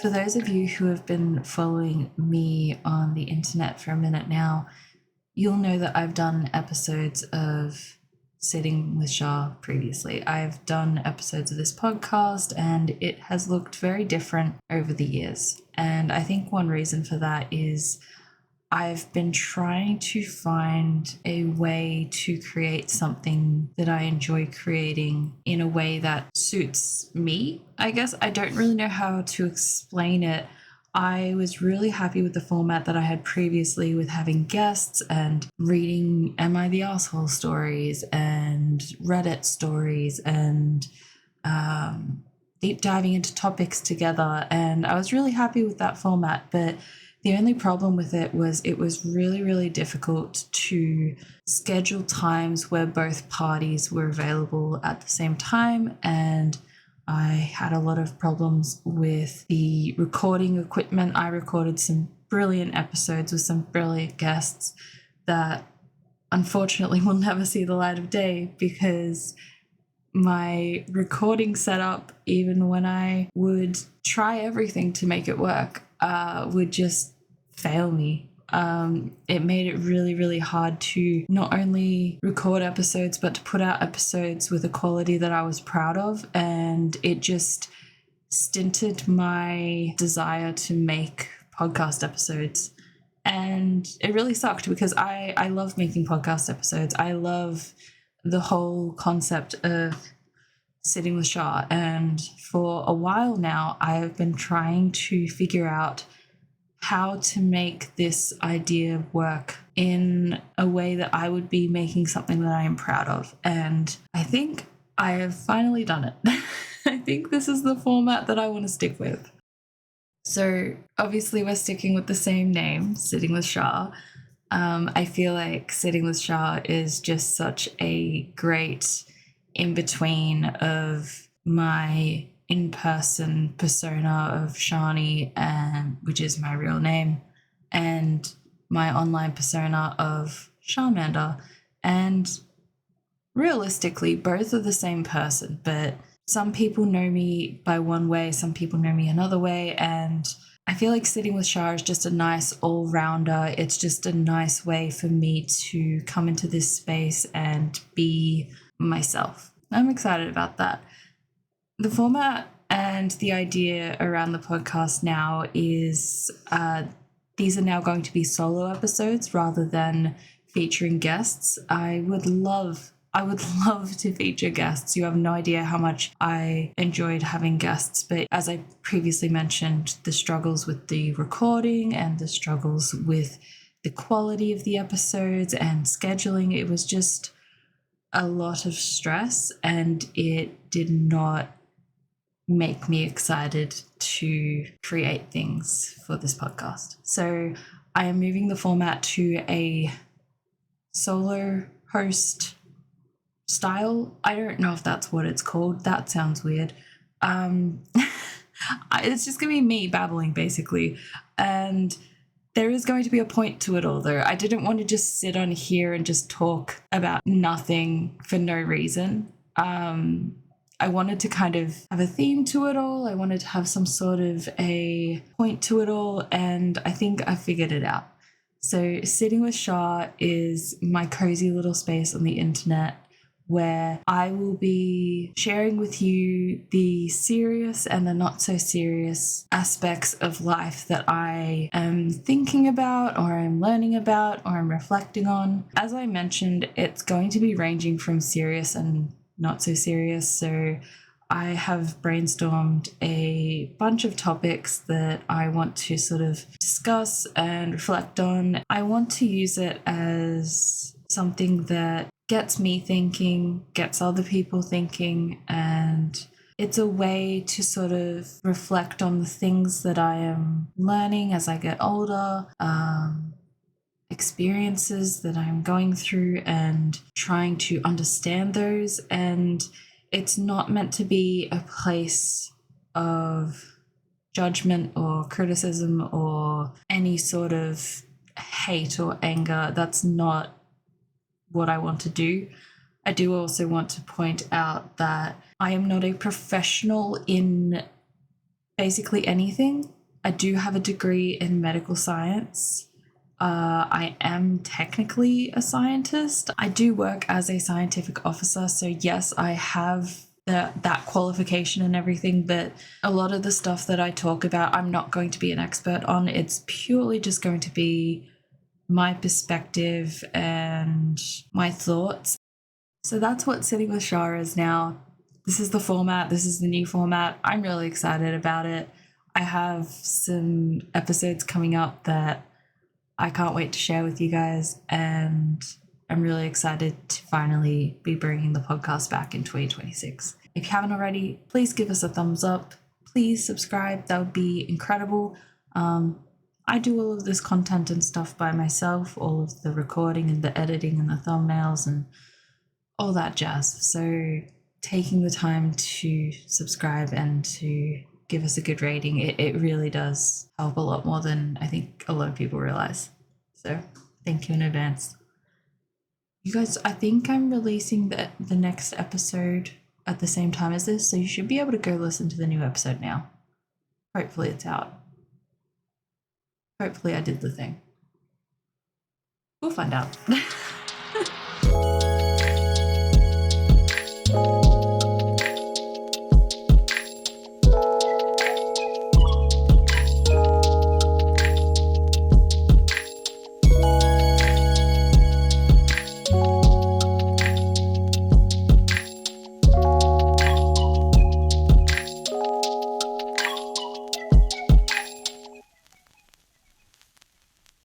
For those of you who have been following me on the internet for a minute now, you'll know that I've done episodes of Sitting with Shar previously. I've done episodes of this podcast and it has looked very different over the years. And I think one reason for that is I've been trying to find a way to create something that I enjoy creating in a way that suits me. I guess I don't really know how to explain it. I was really happy with the format that I had previously with having guests and reading Am I the Asshole stories and Reddit stories and deep diving into topics together. And I was really happy with that format, but the only problem with it was really, really difficult to schedule times where both parties were available at the same time. And I had a lot of problems with the recording equipment. I recorded some brilliant episodes with some brilliant guests that unfortunately will never see the light of day because my recording setup, even when I would try everything to make it work, would just fail me. It made it really, really hard to not only record episodes, but to put out episodes with a quality that I was proud of. And it just stinted my desire to make podcast episodes. And it really sucked because I love making podcast episodes. I love the whole concept of Sitting with Shar. And for a while now, I have been trying to figure out how to make this idea work in a way that I would be making something that I am proud of. And I think I have finally done it. I think this is the format that I want to stick with. So obviously we're sticking with the same name, Sitting with Shar. I feel like Sitting with Shar is just such a great in-between of my in-person persona of Shani, which is my real name, and my online persona of Charmander. And realistically, both are the same person, but some people know me by one way, some people know me another way, and I feel like Sitting with Shar is just a nice all-rounder. It's just a nice way for me to come into this space and be myself. I'm excited about that. The format and the idea around the podcast now is these are now going to be solo episodes rather than featuring guests. I would love to feature guests. You have no idea how much I enjoyed having guests, but as I previously mentioned, the struggles with the recording and the struggles with the quality of the episodes and scheduling, it was just a lot of stress and it did not make me excited to create things for this podcast. So I am moving the format to a solo host style. I don't know if that's what it's called. That sounds weird. It's just gonna be me babbling basically. And there is going to be a point to it all though. I didn't want to just sit on here and just talk about nothing for no reason. I wanted to kind of have a theme to it all. I wanted to have some sort of a point to it all, and I think I figured it out. So Sitting with Shar is my cozy little space on the internet where I will be sharing with you the serious and the not so serious aspects of life that I am thinking about or I'm learning about or I'm reflecting on. As I mentioned, it's going to be ranging from serious and not so serious. So I have brainstormed a bunch of topics that I want to sort of discuss and reflect on. I want to use it as something that gets me thinking, gets other people thinking, and it's a way to sort of reflect on the things that I am learning as I get older, experiences that I'm going through and trying to understand those. And it's not meant to be a place of judgment or criticism or any sort of hate or anger. That's not what I want to do. I do also want to point out that I am not a professional in basically anything. I do have a degree in medical science. I am technically a scientist. I do work as a scientific officer, so yes, I have that qualification and everything, but a lot of the stuff that I talk about, I'm not going to be an expert on. It's purely just going to be my perspective and my thoughts. So that's what Sitting with Shar is now. This is the format. This is the new format. I'm really excited about it. I have some episodes coming up that I can't wait to share with you guys, and I'm really excited to finally be bringing the podcast back in 2026. If you haven't already, please give us a thumbs up. Please subscribe. That would be incredible. I do all of this content and stuff by myself, all of the recording and the editing and the thumbnails and all that jazz. So taking the time to subscribe and to give us a good rating, it really does help a lot more than I think a lot of people realize. So thank you in advance. You guys, I think I'm releasing the next episode at the same time as this, so you should be able to go listen to the new episode now. Hopefully it's out. Hopefully I did the thing. We'll find out.